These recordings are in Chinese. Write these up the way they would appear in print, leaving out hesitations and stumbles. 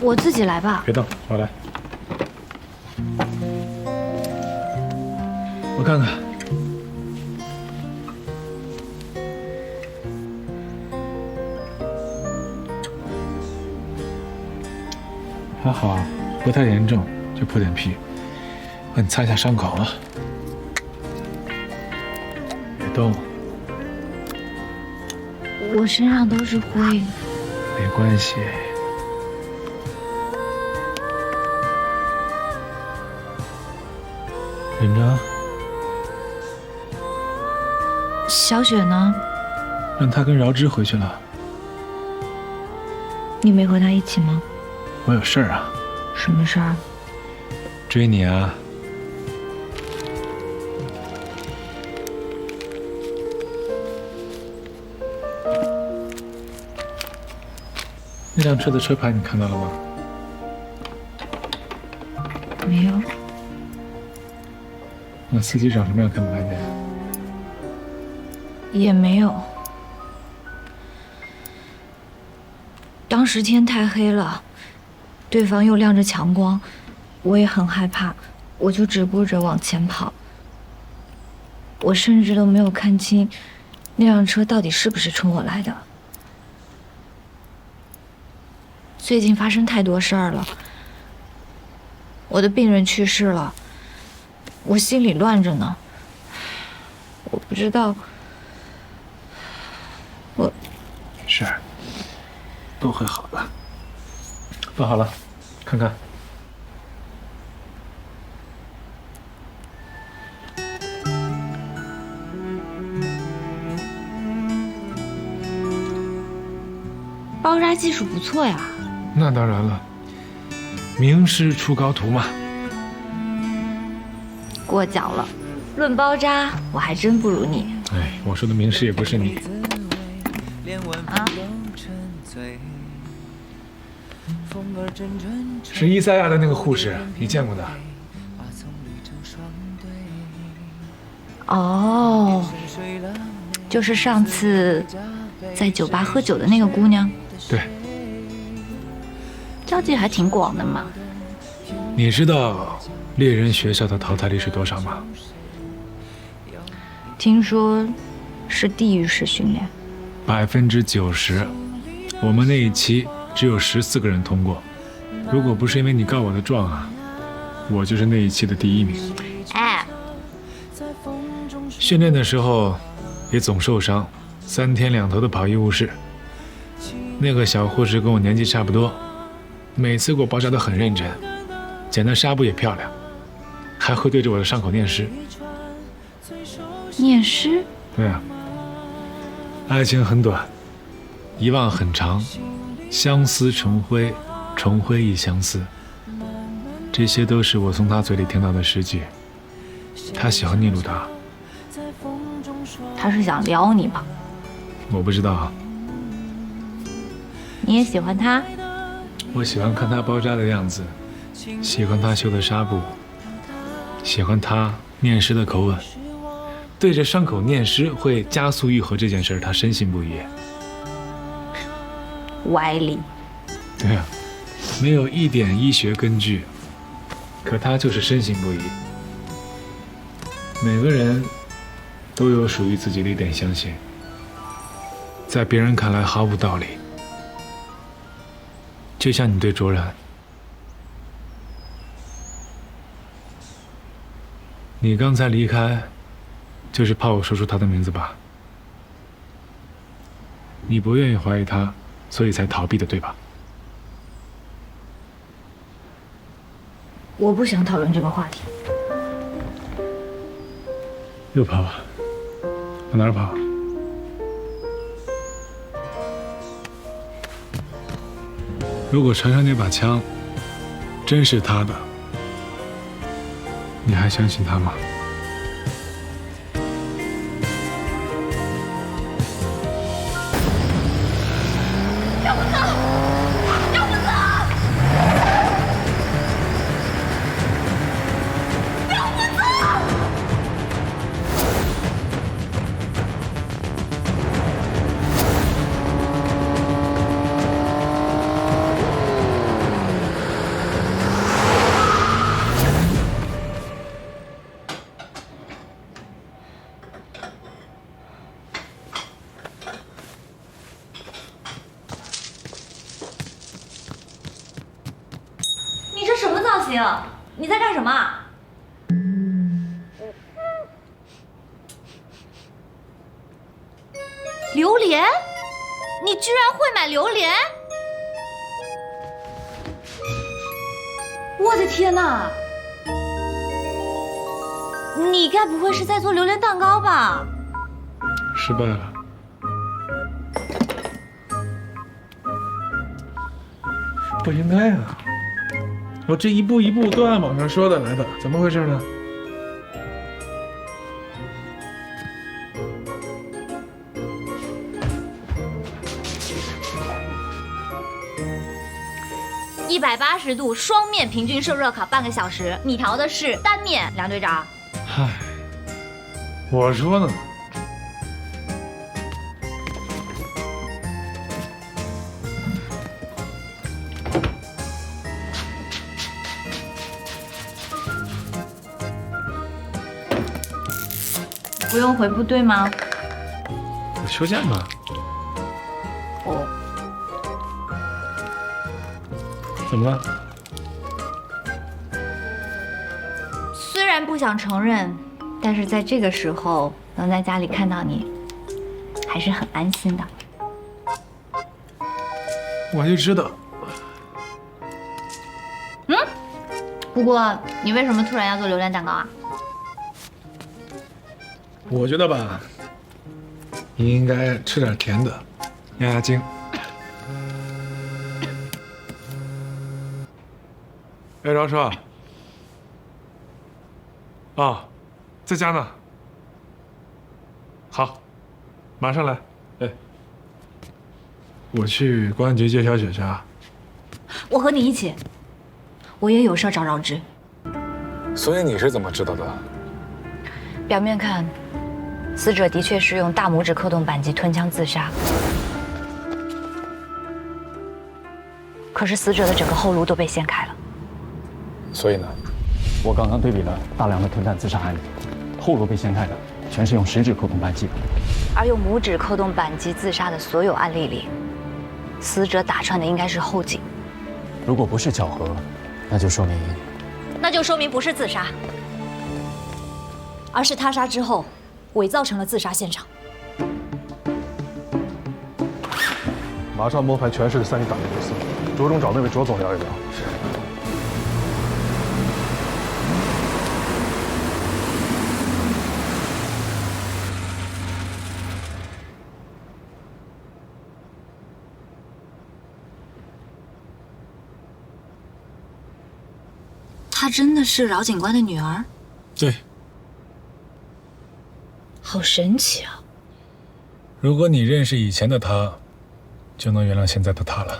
我自己来吧。别动，我来。我看看。还好，不太严重，就破点皮。帮你擦一下伤口啊。别动。我身上都是灰。没关系。忍着。小雪呢？让她跟饶之回去了。你没和她一起吗？我有事儿啊。什么事儿？追你啊。那辆车的车牌你看到了吗？没有。那司机长什么样看不看见？也没有。当时天太黑了，对方又亮着强光，我也很害怕，我就只顾着往前跑。我甚至都没有看清那辆车到底是不是冲我来的。最近发生太多事儿了，我的病人去世了，我心里乱着呢。我不知道，我没事，都会好的。放好了，看看。包扎技术不错呀。那当然了，名师出高徒嘛。过奖了，论包扎我还真不如你。哎，我说的名师也不是你。啊？是伊赛亚的那个护士，你见过的？哦，就是上次在酒吧喝酒的那个姑娘。对。交际还挺广的嘛。你知道猎人学校的淘汰率是多少吗？听说是地狱式训练。90%。我们那一期只有14个人通过。如果不是因为你告我的状啊，我就是那一期的第1名。哎，训练的时候也总受伤，3天2头的跑医务室。那个小护士跟我年纪差不多，每次给我包扎得很认真，剪的纱布也漂亮，还会对着我的伤口念诗。念诗？对啊。爱情很短，遗忘很长，相思成灰，重灰亦相思。这些都是我从他嘴里听到的诗句。他喜欢聂鲁达。他是想撩你吧？我不知道啊。你也喜欢他？我喜欢看他包扎的样子，喜欢他绣的纱布，喜欢他念诗的口吻。对着伤口念诗会加速愈合这件事，他深信不疑。歪理。对啊，没有一点医学根据，可他就是深信不疑。每个人都有属于自己的一点相信，在别人看来毫无道理。就像你对卓然，你刚才离开，就是怕我说出他的名字吧？你不愿意怀疑他，所以才逃避的，对吧？我不想讨论这个话题。又跑啊？往哪儿跑？如果船上那把枪真是他的，你还相信他吗？要不走！要不走！要不走！晴，你在干什么？榴莲？你居然会买榴莲？我的天哪！你该不会是在做榴莲蛋糕吧？失败了。不应该啊！我这一步一步都按网上说的来的，怎么回事呢？180度双面平均受热烤半个小时，你调的是单面，梁队长。嗨，我说呢。不用回部队吗？我休假嘛。哦，怎么了？虽然不想承认，但是在这个时候能在家里看到你，还是很安心的。我就知道。不过你为什么突然要做榴莲蛋糕啊？我觉得吧，你应该吃点甜的，压压惊。哎，饶叔。啊，在家呢。好，马上来。哎，我去公安局接小雪去啊。我和你一起，我也有事找饶之。所以你是怎么知道的？表面看，死者的确是用大拇指扣动扳机吞枪自杀，可是死者的整个后颅都被掀开了。所以呢？我刚刚对比了大量的吞弹自杀案例，后颅被掀开的全是用食指扣动扳机，而用拇指扣动扳机自杀的所有案例里，死者打穿的应该是后颈。如果不是巧合，那就说明不是自杀，而是他杀之后伪造成了自杀现场。马上摸排全市的3级党员公司，着重找那位卓总聊一聊。是。她真的是饶警官的女儿？对。好神奇啊！如果你认识以前的他，就能原谅现在的他了。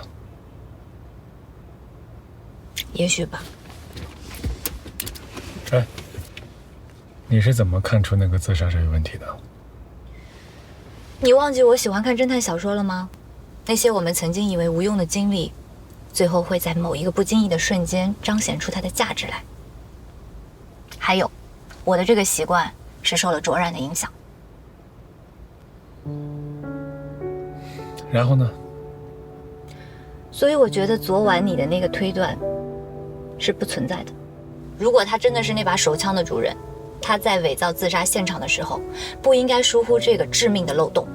也许吧。哎，你是怎么看出那个自杀者有问题的？你忘记我喜欢看侦探小说了吗？那些我们曾经以为无用的经历，最后会在某一个不经意的瞬间彰显出它的价值来。还有，我的这个习惯是受了卓然的影响。然后呢？所以我觉得昨晚你的那个推断是不存在的。如果他真的是那把手枪的主人，他在伪造自杀现场的时候，不应该疏忽这个致命的漏洞。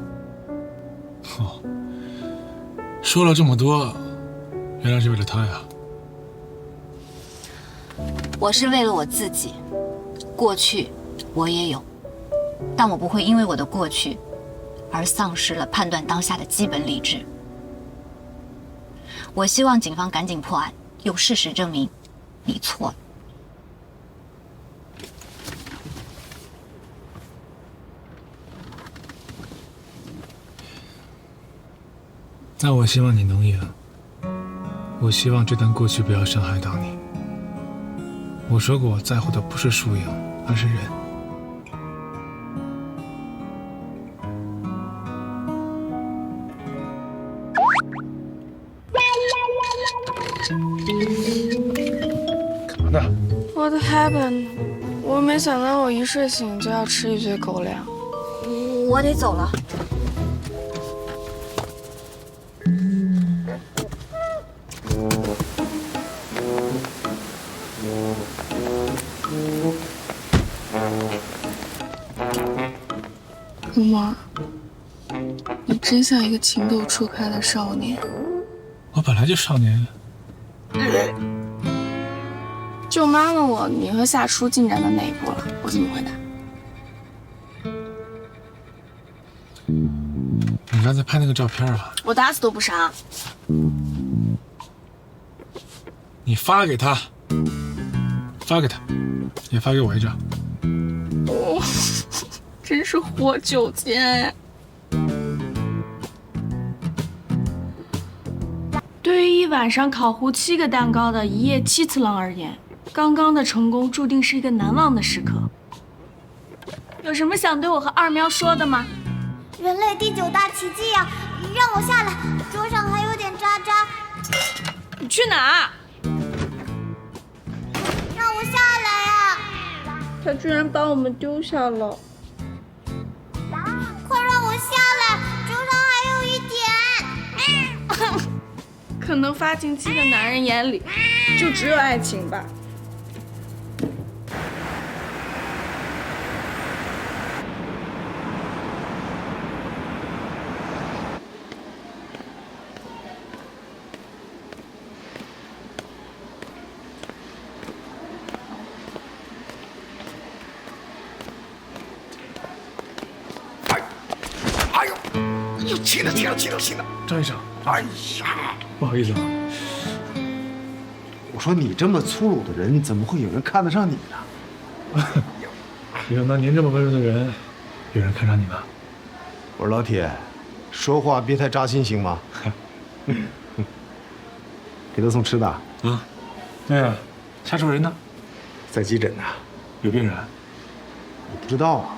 哦，说了这么多，原来是为了他呀。我是为了我自己，过去我也有，但我不会因为我的过去而丧失了判断当下的基本理智。我希望警方赶紧破案，用事实证明你错了。那我希望你能赢。我希望这段过去不要伤害到你。我说过，我在乎的不是输赢，而是人。干嘛呢？ What happened？ 我没想到我一睡醒就要吃一堆狗粮。我得走了。真像一个情窦初开的少年。我本来就少年。舅妈问我你和夏初进展到哪一步了，我怎么回答？你刚才拍那个照片啊？我打死都不删。你发给他，发给他，也发给我一张。哦，真是活久见。对于一晚上烤糊7个蛋糕的一夜7次郎而言，刚刚的成功注定是一个难忘的时刻。有什么想对我和二喵说的吗？人类第9大奇迹呀！让我下来，桌上还有点渣渣。你去哪？让我下来呀！他居然把我们丢下了。快让我下来，桌上还有一点。可能发情期的男人眼里就只有爱情吧。轻了，张医生，哎呀，不好意思啊。我说你这么粗鲁的人，怎么会有人看得上你呢？没想到您这么温柔的人，有人看上你了。我说老铁，说话别太扎心行吗？给他送吃的。啊，对啊，夏初人呢？在急诊呢。有病人？你不知道啊？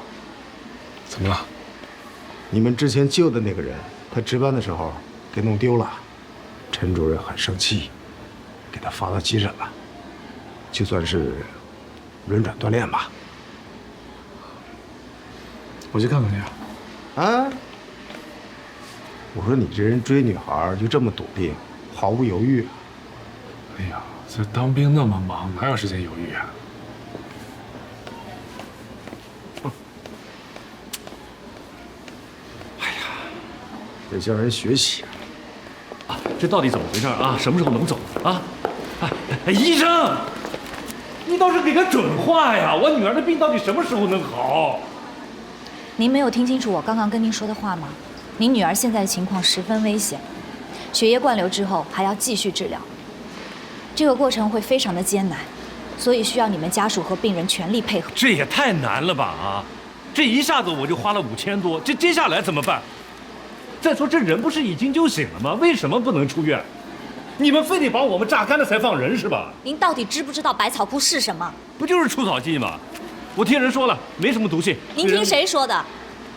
怎么了？你们之前救的那个人，他值班的时候给弄丢了，陈主任很生气，给他发到急诊了，就算是轮转锻炼吧。我去看看去。啊！我说你这人追女孩就这么笃定，毫不犹豫啊？哎呀，这当兵那么忙，哪有时间犹豫啊？得向人学习啊！这到底怎么回事啊？什么时候能走啊？医生，你倒是给个准话呀！我女儿的病到底什么时候能好？您没有听清楚我刚刚跟您说的话吗？您女儿现在的情况十分危险，血液灌流之后还要继续治疗，这个过程会非常的艰难，所以需要你们家属和病人全力配合。这也太难了吧啊！这一下子我就花了5000多，这接下来怎么办？再说这人不是已经就醒了吗？为什么不能出院？你们非得把我们榨干了才放人是吧？您到底知不知道百草枯是什么？不就是除草剂吗？我听人说了，没什么毒性。您听谁说的？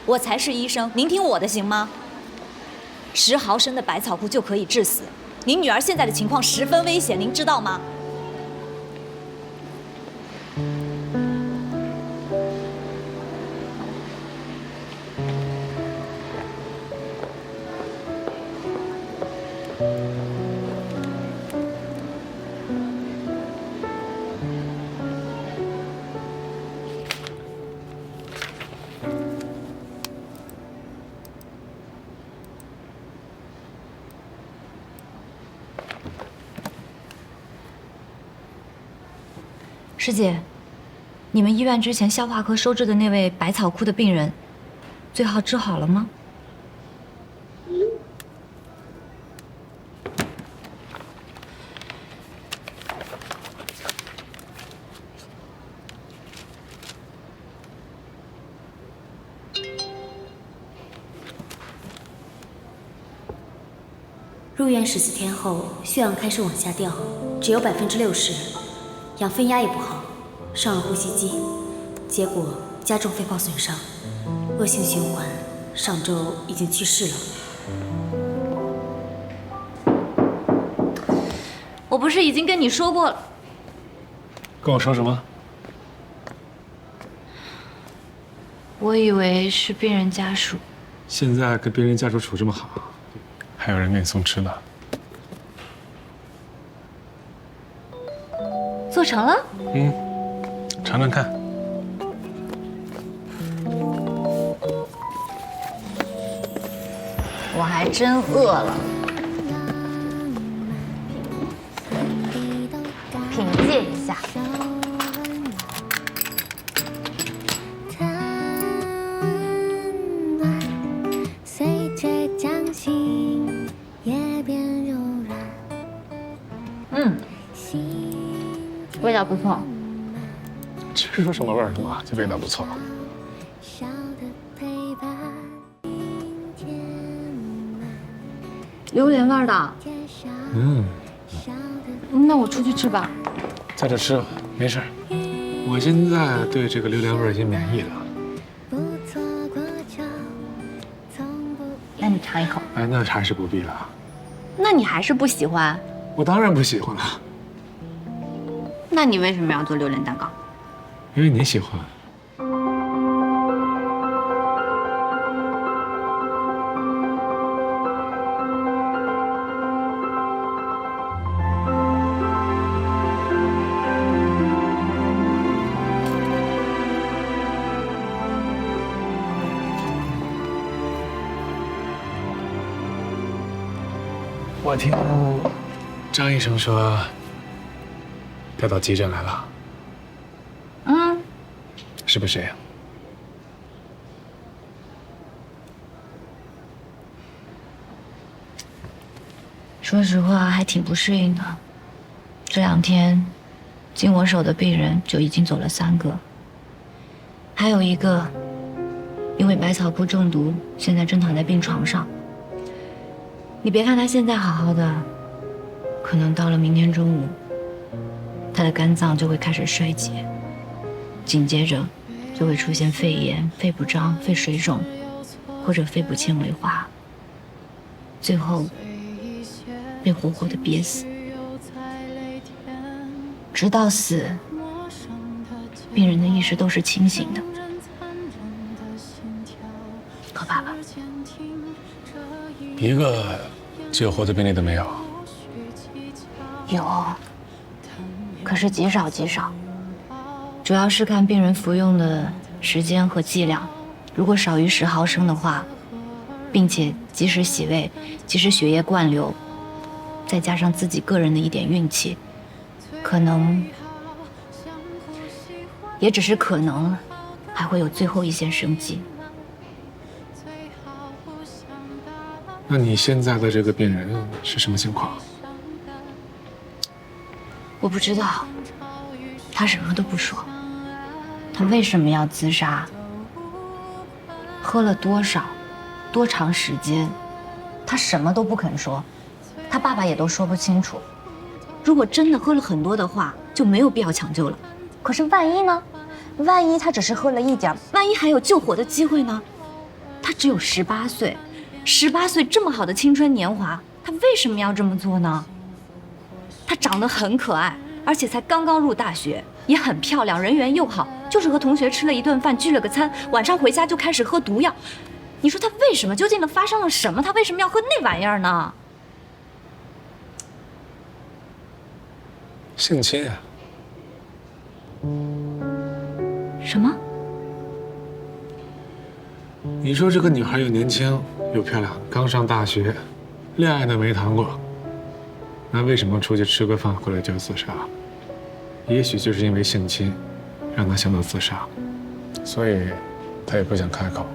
我才是医生，您听我的行吗？10毫升的百草枯就可以致死。您女儿现在的情况十分危险，您知道吗？师姐，你们医院之前消化科收治的那位百草枯的病人，最后治好了吗？入院14天后，血氧开始往下掉，只有60%，氧分压也不好，上了呼吸机，结果加重肺泡损伤，恶性循环，上周已经去世了。我不是已经跟你说过了？跟我说什么？我以为是病人家属。现在跟病人家属处这么好，还有人给你送吃的。做成了？尝尝看。我还真饿了。凭借一下。味道不错。这说什么味儿的嘛？这味道不错。榴莲味儿的。那我出去吃吧。在这吃吧，没事儿。我现在对这个榴莲味儿已经免疫了。那你尝一口。哎，那还是不必了。那你还是不喜欢？我当然不喜欢了。那你为什么要做榴莲蛋糕？因为你喜欢。我听张医生说，调到急诊来了。是不是呀？说实话，还挺不适应的。这2天，经我手的病人就已经走了3个，还有1个因为百草铺中毒，现在正躺在病床上。你别看他现在好好的，可能到了明天中午，他的肝脏就会开始衰竭，紧接着就会出现肺炎、肺不张、肺水肿，或者肺部纤维化，最后被活活的憋死。直到死，病人的意识都是清醒的，可怕吧？一个救活的病例都没有。有，可是极少极少。主要是看病人服用的时间和剂量，如果少于10毫升的话，并且及时洗胃、及时血液灌流，再加上自己个人的一点运气，可能，也只是可能，还会有最后一线生机。那你现在的这个病人是什么情况？我不知道，他什么都不说。他为什么要自杀？喝了多少、多长时间？他什么都不肯说，他爸爸也都说不清楚。如果真的喝了很多的话，就没有必要抢救了。可是万一呢？万一他只是喝了一点，万一还有救活的机会呢？他只有18岁，18岁这么好的青春年华，他为什么要这么做呢？他长得很可爱，而且才刚刚入大学，也很漂亮，人缘又好，就是和同学吃了一顿饭，聚了个餐，晚上回家就开始喝毒药。你说他为什么？究竟的发生了什么？他为什么要喝那玩意儿呢？性侵啊！什么？你说这个女孩又年轻又漂亮，刚上大学，恋爱都没谈过，那为什么出去吃个饭回来就自杀？也许就是因为性侵，让她想到自杀，所以她也不想开口。